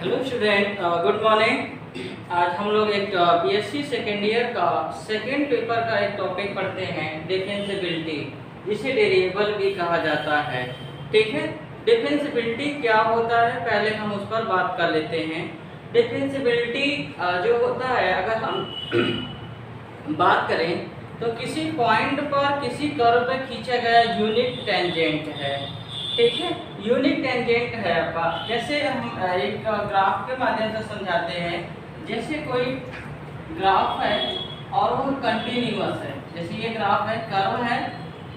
Hello student, good morning. आज हम लोग एक बीएससी सेकेंड ईयर का सेकेंड पेपर का एक टॉपिक पढ़ते हैं, डिफेंसिबिलिटी, जिसे वेरिएबल भी कहा जाता है। ठीक है, डिफेंसिबिलिटी क्या होता है पहले हम उस पर बात कर लेते हैं। डिफेंसिबिलिटी जो होता है, अगर हम बात करें तो किसी पॉइंट पर किसी कर्व पर खींचा गया यूनिट टेंजेंट है। ठीक है, यूनिट टेंजेंट है आपका। जैसे हम एक ग्राफ के माध्यम से समझाते हैं। जैसे कोई ग्राफ है और वो कंटिन्यूअस है। जैसे ये ग्राफ है, कर्व है,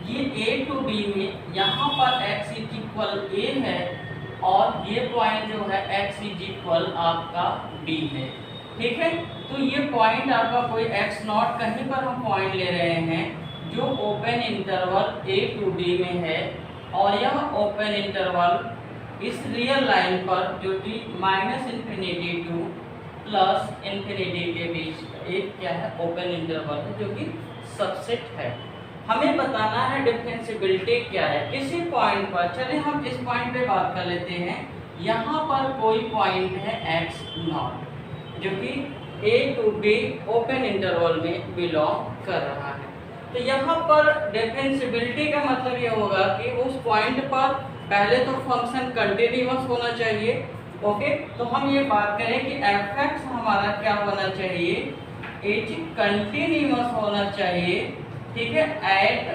ये ए टू बी में यहाँ पर x इज इक्वल ए है और ये पॉइंट जो है x इज इक्वल आपका b है। ठीक है, तो ये पॉइंट आपका कोई x नॉट कहीं पर हम पॉइंट ले रहे हैं जो open interval a to b में है, और यह ओपन इंटरवल इस रियल लाइन पर जो कि -इंफिनिटी टू +इंफिनिटी के बीच एक क्या है, ओपन इंटरवल है, जो कि सबसेट है। हमें बताना है डिफरेंशिएबिलिटी क्या है किसी पॉइंट पर। चलिए हम इस पॉइंट पे बात कर लेते हैं। यहाँ पर कोई पॉइंट है x नॉट जो कि a to b open interval में बिलोंग कर रहा है। तो यहाँ पर डिफरेंशिएबिलिटी का मतलब ये होगा कि उस पॉइंट पर पहले तो फंक्शन कंटिन्यूअस होना चाहिए। ओके, तो हम ये बात करें कि f(x) हमारा क्या होना चाहिए, एच कंटिन्यूअस होना चाहिए। ठीक है, at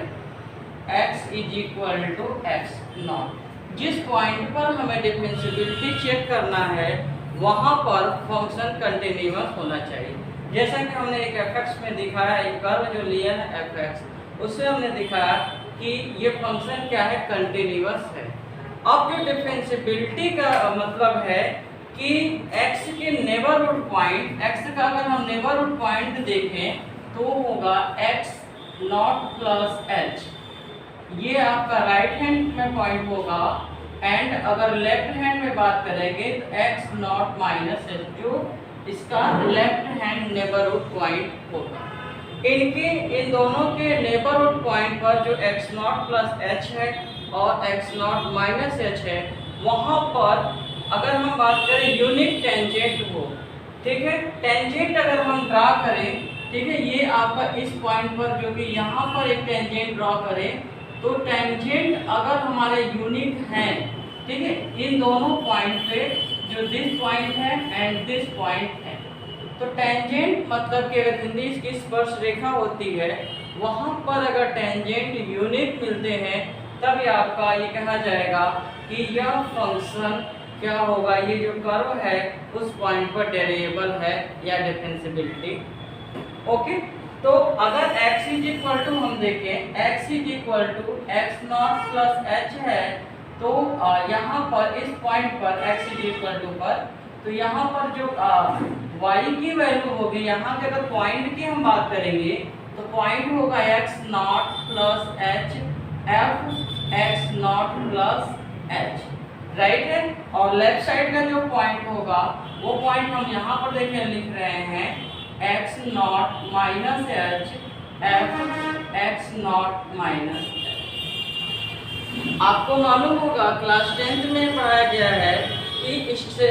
x is equal to x not. जिस पॉइंट पर हमें डिफरेंशिएबिलिटी चेक करना है वहाँ पर फंक्शन कंटिन्यूअस होना चाहिए। जैसा कि हमने एक f(x) में दिखाया, एक कर्व जो लिया है f(x), उससे हमने दिखाया कि ये फंक्शन क्या है, कंटिन्यूअस है। अब जो डिफरेंशिएबिलिटी का मतलब है कि x के नेबरहुड पॉइंट, x का अगर हम नेबरहुड पॉइंट देखें तो होगा x नॉट प्लस h। ये आपका राइट हैंड में पॉइंट होगा, एंड अगर लेफ्ट हैंड में बात करेंगे तो x नॉट माइनस h, जो इसका लेफ्ट हैंड नेबरहुड पॉइंट होगा। इन दोनों के नेबरहुड पॉइंट पर जो x नॉट प्लस h है और x नॉट माइनस h है, वहाँ पर अगर हम बात करें यूनिट टेंजेंट हो। ठीक है, टेंजेंट अगर हम ड्रा करें, ठीक है, ये आपका इस पॉइंट पर जो कि यहाँ पर एक टेंजेंट ड्रॉ करें, तो टेंजेंट अगर हमारे यूनिट हैं, ठीक है, इन दोनों पॉइंट पे जो दिस पॉइंट है एंड दिस पॉइंट है, तो टेंजेंट मतलब कि अगर हिंदी इसकी स्पर्श रेखा होती है, वहाँ पर अगर टेंजेंट यूनिट मिलते हैं तब आपका ये कहा जाएगा कि यह फंक्शन क्या होगा, ये जो कर्व है उस पॉइंट पर वेरिएबल है या डिफरेंशिएबिलिटी। ओके, तो अगर x इज इक्वल टू हम देखें, x is equal to x not plus h है, तो यहाँ पर इस पॉइंट पर x इज इक्वल टू पर, तो यहाँ पर जो y की वैल्यू होगी, यहाँ के अगर पॉइंट की हम बात करेंगे तो पॉइंट होगा x not plus h, f x not plus h, right है। और लेफ्ट साइड का जो पॉइंट होगा वो पॉइंट हम यहाँ पर देखिए लिख रहे हैं x not minus h, f x not minus h। आपको मालूम होगा क्लास 10th में पढ़ाया गया है कि इससे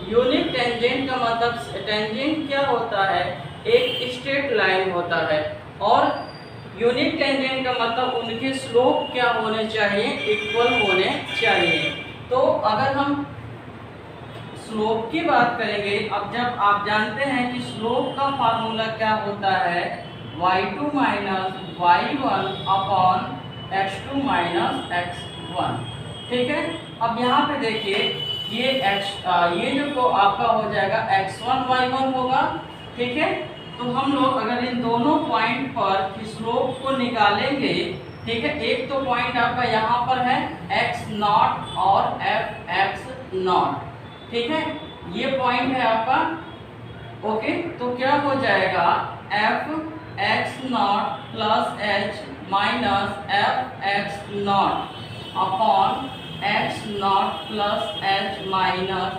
यूनिट टेंजेंट का मतलब, टेंजेंट क्या होता है, एक स्ट्रेट लाइन होता है, और यूनिट टेंजेंट का मतलब उनके स्लोप क्या होने चाहिए, इक्वल होने चाहिए। तो अगर हम स्लोप की बात करेंगे, अब जब आप जानते हैं कि स्लोप का फार्मूला क्या होता है, y2 minus y1 upon x2 minus x1। ठीक है, अब यहाँ पे देखिए ये जो आपका हो जाएगा x1 y1 होगा। ठीक है, तो हम लोग अगर इन दोनों पॉइंट पर स्लोप को निकालेंगे, ठीक है, एक तो पॉइंट आपका यहाँ पर है x नॉट और f x नॉट। ठीक है, ये पॉइंट है आपका। ओके, तो क्या हो जाएगा, f x not plus h minus f x not upon x not plus h minus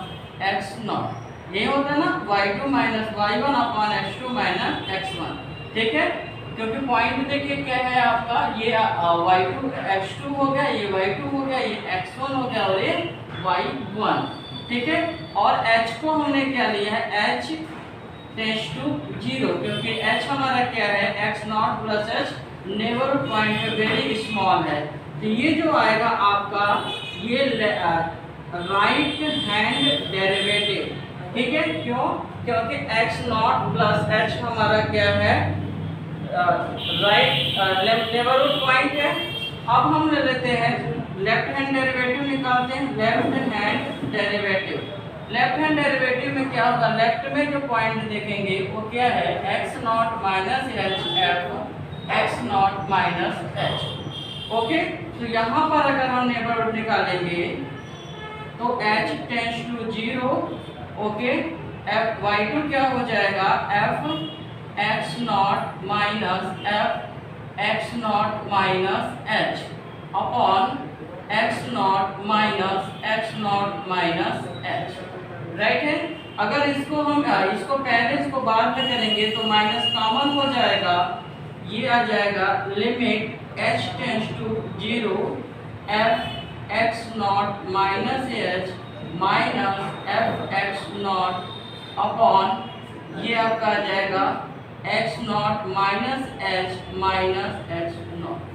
x not. ये होता है ना y2 minus y1 upon x2 minus x1। ठीक है, क्योंकि पॉइंट देखिए क्या है आपका, ये y2 x2 हो गया, ये y2 हो गया, ये x1 हो गया और ये y1। ठीक है। और h को हमने क्या लिया है, h टेंड्स टू 0, क्योंकि h हमारा क्या है, x not plus h neighbourhood point में वेरी स्मॉल है। तो ये जो आएगा आपका ये राइट हैंड डेरिवेटिव, ठीक है। क्यों, क्योंकि x नॉट प्लस h हमारा क्या है, राइट नेबरहुड पॉइंट है। अब हम ले लेते हैं लेफ्ट हैंड डेरिवेटिव निकालते हैं। लेफ्ट हैंड डेरिवेटिव में क्या होगा, लेफ्ट में जो पॉइंट देखेंगे वो क्या है, x not minus h f x not minus h. Okay, तो यहाँ पर अगर हम नेबरहुड निकालेंगे तो h tends to 0, okay, f y2 क्या हो जाएगा, f x not minus f x not minus h upon x not minus h, right है। अगर इसको हम इसको पहले इसको बाद में करेंगे तो माइनस कॉमन हो जाएगा, ये आ जाएगा limit h tends to 0 f x not minus h minus f x not upon ये आपका आ जाएगा x not minus h minus x not.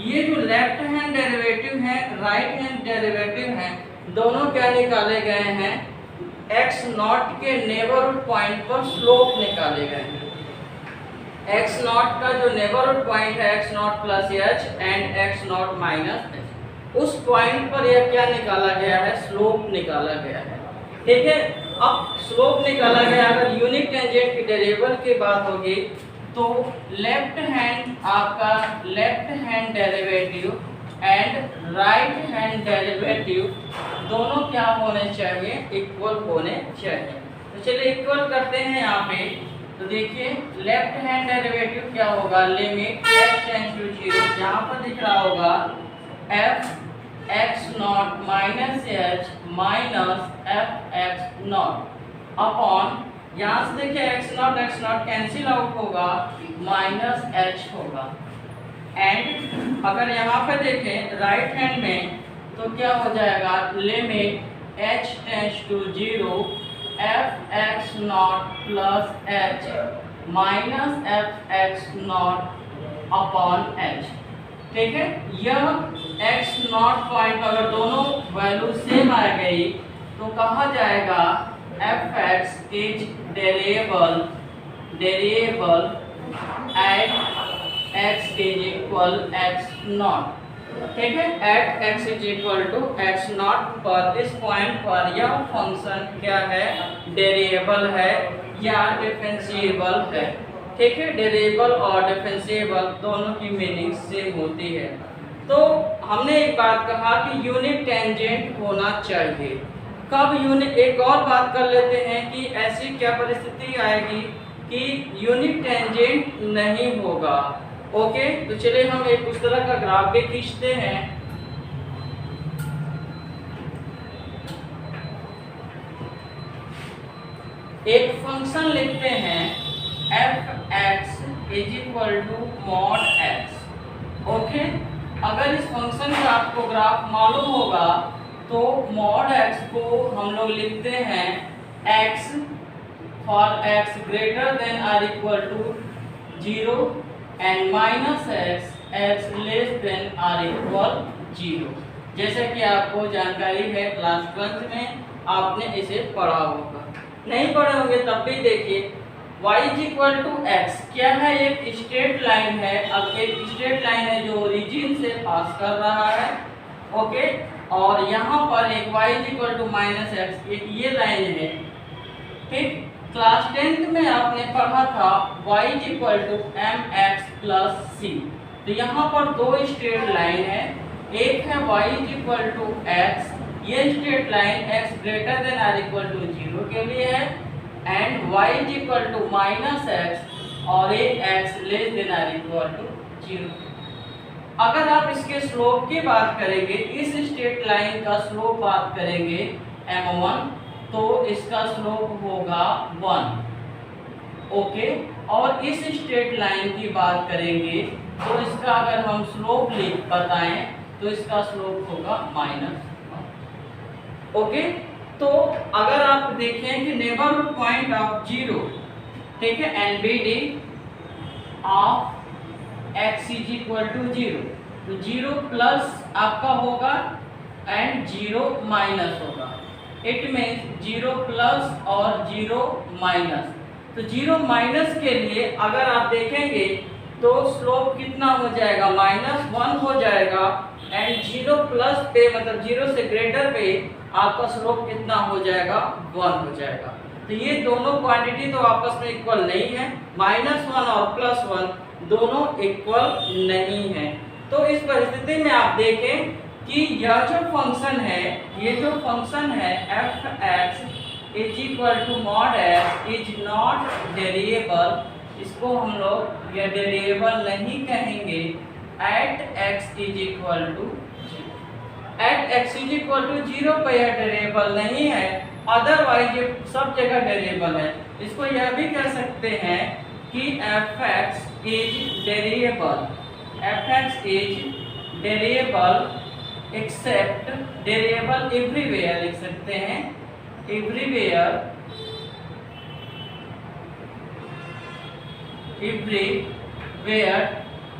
ये जो लेफ्ट हैंड डेरिवेटिव है, राइट हैंड डेरिवेटिव है, दोनों क्या निकाले गए हैं, x नॉट के नेबरहुड पॉइंट पर स्लोप निकाले गए हैं। x नॉट का जो नेबरहुड पॉइंट है x not plus h and x not minus h, उस पॉइंट पर यह क्या निकाला गया है, स्लोप निकाला गया है, ठीक है। अब स्लोप निकाला गया, अगर यूनिट टेंजेंट की डेरिवेबल की बात होगी तो लेफ्ट हैंड आपका left hand derivative and right hand derivative दोनों क्या होने चाहिए, इक्वल होने चाहिए। तो चलिए इक्वल करते हैं यहाँ पे। तो देखिए लेफ्ट हैंड डेरिवेटिव क्या होगा, लिमिट x टेंड्स टू 0, यहाँ पर दिख रहा होगा f x not minus h minus f x not upon, यहाँ से देखिए x नॉट कैंसिल आउट होगा, माइनस h होगा। एंड अगर यहाँ पे देखें राइट हैंड में तो क्या हो जाएगा, limit h tends to 0 f x not plus h minus f x not upon h, ठीक है। यह x नॉट पॉइंट अगर दोनों वैल्यू सेम आ गई तो कहा जाएगा f(x) is variable at x is equal x naught, ठीक है। at x is equal to x naught पर इस पॉइंट पर यह फंक्शन क्या है, वेरिएबल है या डिफरेंशिएबल है, ठीक है। वेरिएबल और डिफरेंशिएबल दोनों की मीनिंग सेम होती है। तो हमने एक बात कहा कि यूनिट टेंजेंट होना चाहिए। कब यूनिट, एक और बात कर लेते हैं कि ऐसी क्या परिस्थिति आएगी कि यूनिट टेंजेंट नहीं होगा। ओके, तो चलिए हम एक उस तरह का ग्राफ भी खींचते हैं। एक फंक्शन लिखते हैं f(x) is equal to mod x। Okay, अगर इस फंक्शन का आपको ग्राफ मालूम होगा तो मॉड x को हम लोग लिखते हैं x for x greater than or equal to 0 and minus x less than or equal 0। जैसे कि आपको जानकारी है, क्लास 12 में आपने इसे पढ़ा होगा, नहीं पढ़े होंगे तब भी देखिए। y is equal to x क्या है, एक स्ट्रेट लाइन है। अब एक स्ट्रेट लाइन है जो ओरिजिन से पास कर रहा है, ओके। और यहाँ पर एक y is equal to minus x, एक ये लाइन है, ठीक। क्लास 10th में आपने पढ़ा था y is equal to mx plus c। तो यहाँ पर दो स्ट्रेट लाइन है, एक है y is equal to x, ये straight line x greater than or equal to 0 के लिए है, and y is equal to minus x और एक x less than or equal to 0। अगर आप इसके स्लोप की बात करेंगे, इस स्ट्रेट लाइन का स्लोप बात करेंगे m1, तो इसका स्लोप होगा 1, ओके। और इस स्ट्रेट लाइन की बात करेंगे तो इसका अगर हम स्लोप बताएं तो इसका स्लोप होगा -1, ओके। तो अगर आप देखें कि नेबरहुड पॉइंट ऑफ जीरो, ठीक है, NBD of x is equal to zero, तो जीरो प्लस आपका होगा एंड जीरो माइनस होगा। इट मीन्स जीरो प्लस और जीरो माइनस। तो जीरो माइनस के लिए अगर आप देखेंगे तो स्लोप कितना हो जाएगा, -1 हो जाएगा। एंड जीरो प्लस पे मतलब जीरो से ग्रेटर पे आपका स्लोप कितना हो जाएगा, 1 हो जाएगा। तो ये दोनों क्वांटिटी तो आपस में इक्वल नहीं है, -1 और +1 दोनों इक्वल नहीं है। तो इस परिस्थिति में आप देखें कि यह जो फंक्शन है, ये जो फंक्शन है f(x) is equal to mod x is not variable, इसको हम लोग यह वेरिएबल नहीं कहेंगे at x is equal to, at x is equal to 0 पर यह वेरिएबल नहीं है, अदरवाइज ये सब जगह वेरिएबल है। इसको यह भी कह सकते हैं कि f(x) is variable, f(x) is variable except variable everywhere लिख सकते हैं, एवरीवेयर, एवरीवेयर,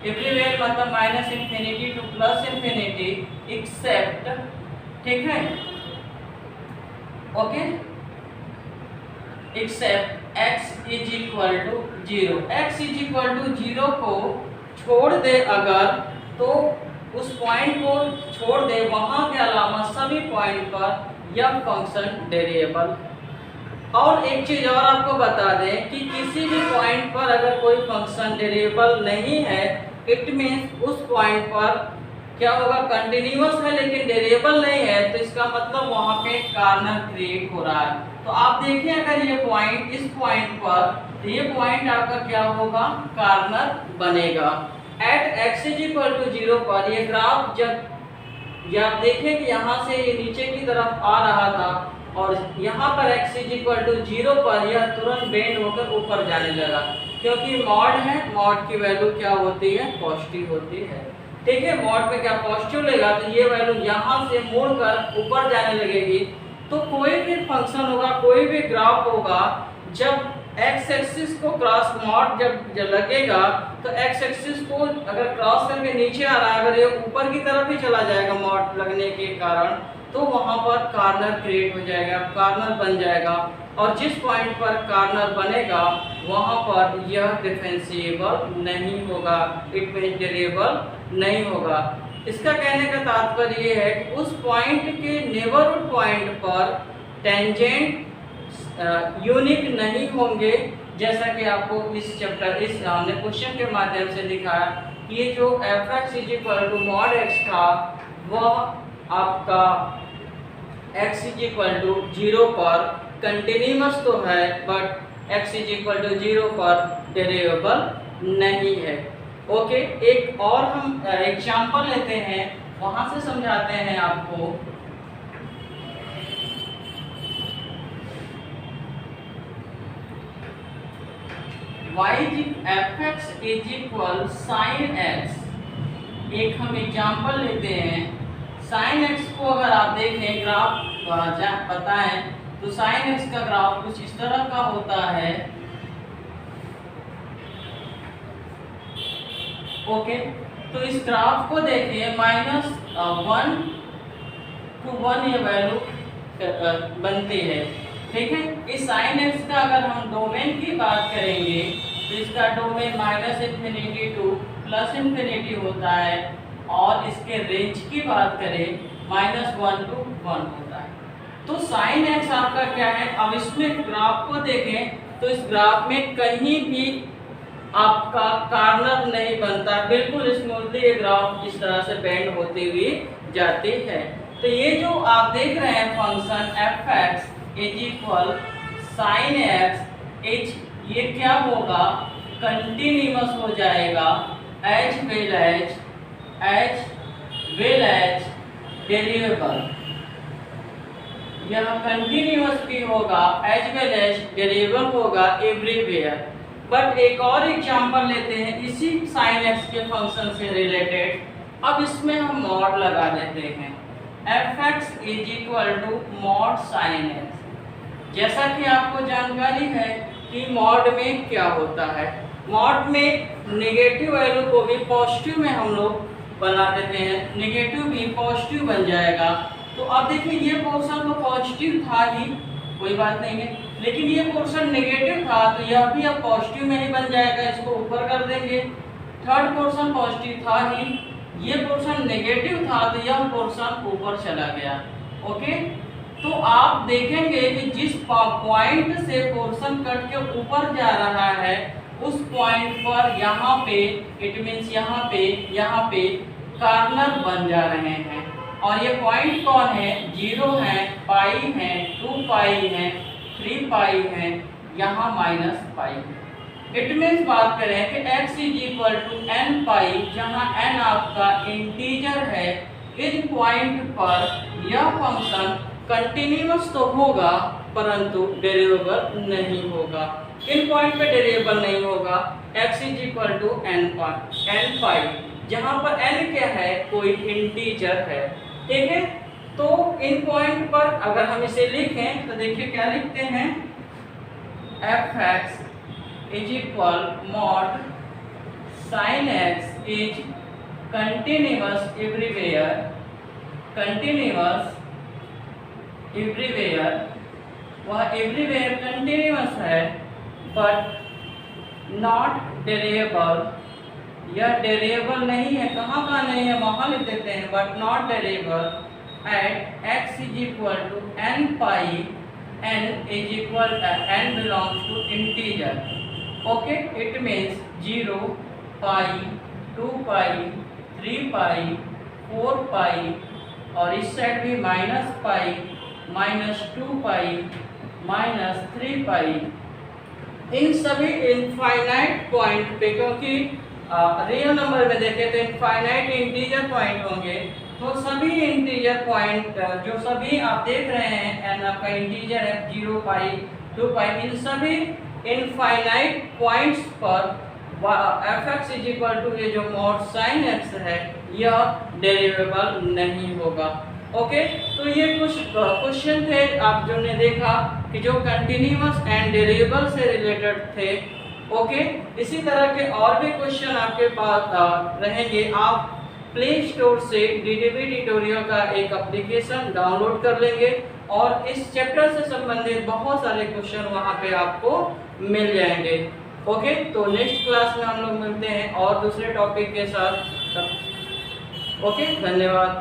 एवरीवेयर मतलब -∞ टू +∞, एक्सेप्ट, ठीक है, okay, except x is equal to 0। x is equal to 0 को छोड़ दे अगर, तो उस पॉइंट को छोड़ दे, वहां के अलावा सभी पॉइंट पर यह फंक्शन वेरिएबल। और एक चीज और आपको बता दें कि किसी भी पॉइंट पर अगर कोई फंक्शन वेरिएबल नहीं है, इट मीन्स उस पॉइंट पर क्या होगा, कंटिन्यूअस है लेकिन वेरिएबल नहीं है, तो इसका मतलब वहां पे कॉर्नर क्रिएट हो रहा है। तो आप देखिए अगर ये पॉइंट, इस पॉइंट पर, तो ये पॉइंट आपका क्या होगा, कॉर्नर बनेगा। At x is equal to 0 पर ये ग्राफ जब आप देखें कि यहाँ से ये नीचे की तरफ आ रहा था और यहाँ पर x इज इक्वल टू 0 पर यह तुरंत बेंड होकर ऊपर जाने लगा, क्योंकि मॉड है, मॉड की वैल्यू क्या होती है, पॉजिटिव होती है, ठीक है। मॉड में क्या पॉजिटिव लेगा तो ये वैल्यू यहाँ से मुड़कर ऊपर जाने लगेगी। तो कोई भी फंक्शन होगा, कोई भी ग्राफ होगा, जब x एक्सिस को क्रॉस मॉड जब लगेगा तो x एक्सिस को अगर क्रॉस करके नीचे आ रहा है, अगर ये ऊपर की तरफ ही चला जाएगा मॉड लगने के कारण, तो वहां पर कॉर्नर क्रिएट हो जाएगा, कॉर्नर बन जाएगा। और जिस पॉइंट पर कॉर्नर बनेगा वहां पर यह डिफरेंशिएबल नहीं होगा, इट मींस वेरिएबल नहीं होगा। इसका कहने का तात्पर्य ये है कि उस पॉइंट के नेबरहुड पॉइंट पर टेंजेंट यूनिक नहीं होंगे, जैसा कि आपको इस चैप्टर, इस हमने क्वेश्चन के माध्यम से दिखाया कि ये जो f(x) is equal to mod x था, वह आपका x इज इक्वल टू 0 पर कंटिन्यूअस तो है, but x is equal to 0 पर वेरिएबल नहीं है। ओके, एक और हम एग्जांपल लेते हैं, वहां से समझाते हैं आपको। f(x) is equal sin x, एक हम एग्जांपल लेते हैं। sin x को अगर आप देखें ग्राफ बताएं तो sin x का ग्राफ कुछ इस तरह का होता है। ओके, तो इस ग्राफ को देखिए, -1 to 1 ये वैल्यू बनती है, ठीक है। इस sin x का अगर हम डोमेन की बात करेंगे तो इसका डोमेन -∞ टू +∞ होता है, और इसके रेंज की बात करें -1 to 1 होता है। तो sin x आपका क्या है, अब इसमें ग्राफ को देखें तो इस ग्राफ में कहीं भी आपका कॉर्नर नहीं बनता, बिल्कुल स्मूथली ये ग्राफ इस तरह से बेंड होती हुई जाती है। तो ये जो आप देख रहे हैं function f(x) is equal sin x is, ये क्या होगा, कंटिन्यूअस हो जाएगा एज वेल एज वेरिएबल, यह कंटिन्यूअस भी होगा एज वेल एज वेरिएबल होगा एवरीवेयर। बट एक और एग्जांपल लेते हैं इसी sin x के फंक्शन से रिलेटेड। अब इसमें हम मॉड लगा देते हैं, fx is equal to mod sine x। जैसा कि आपको जानकारी है कि मॉड में क्या होता है, मॉड में नेगेटिव वैल्यू को भी पॉजिटिव में हम लोग बना देते हैं, नेगेटिव भी पॉजिटिव बन जाएगा। तो अब देखिए ये पोर्शन तो पॉजिटिव था ही, कोई बात नहीं है, लेकिन ये पोर्शन नेगेटिव था तो यह भी अब पॉजिटिव में ही बन जाएगा, इसको ऊपर कर देंगे। थर्ड पोर्शन पॉजिटिव था ही, ये पोर्शन नेगेटिव था तो यह पोर्शन ऊपर चला गया। ओके, तो आप देखेंगे कि जिस पॉइंट से पोर्शन कट के ऊपर जा रहा है उस पॉइंट पर यहाँ पे इट मीन्स यहाँ पे कार्नर बन जा रहे हैं। और ये पॉइंट कौन है, 0 है, पाई है, 2 पाई है, 3 पाई है, यहाँ माइनस पाई है। इट मीन्स बात करें कि x is equal to n pi, जहाँ n आपका इंटीजर है, इन पॉइंट पर यह फंक्शन कंटिन्यूअस तो होगा परंतु डेरिवेबल नहीं होगा। इन पॉइंट पे डेरिवेबल नहीं होगा। x is equal to n pi, जहाँ पर n क्या है, कोई इंटीजर है। ठीक है, तो इन पॉइंट पर अगर हम इसे लिखें तो देखिए क्या लिखते हैं, fx is equal mod sine x is continuous everywhere, continuous everywhere, वह एवरीवेयर कंटिन्यूअस है बट नॉट डेरिवेबल, यह डेरिवेबल नहीं है। कहाँ का नहीं है, वहाँ लिख देते हैं, but not derivable at x is equal to n pi, n is equal n belongs to integer. Okay, it means 0 pi, 2 pi, 3 pi, 4 pi, और इस साइड भी माइनस पाई, -2 पाई, -3 पाई। इन सभी इनफाइनाइट पॉइंट पे, क्योंकि रियल नंबर में देखें तो infinite integer point होंगे, तो सभी इंटीजर पॉइंट जो सभी आप देख रहे हैं एन आपका इंटीजर है, 0 पाई, 2 पाई, इन सभी इनफाइनाइट पॉइंट्स पर fx इज इक्वल टू ये जो मॉड साइन x है यह डेरिवेबल नहीं होगा। ओके, तो ये कुछ क्वेश्चन थे आप जो ने देखा कि जो कंटिन्यूअस एंड डेरिवेबल से रिलेटेड थे। ओके, इसी तरह के और भी क्वेश्चन आपके पास रहेंगे। आप प्ले स्टोर से डीडीबी ट्यूटोरियल का एक एप्लीकेशन डाउनलोड कर लेंगे और इस चैप्टर से संबंधित बहुत सारे क्वेश्चन वहां पे आपको मिल जाएंगे। ओके, तो नेक्स्ट क्लास में हम लोग मिलते हैं और दूसरे टॉपिक के साथ। ओके, धन्यवाद।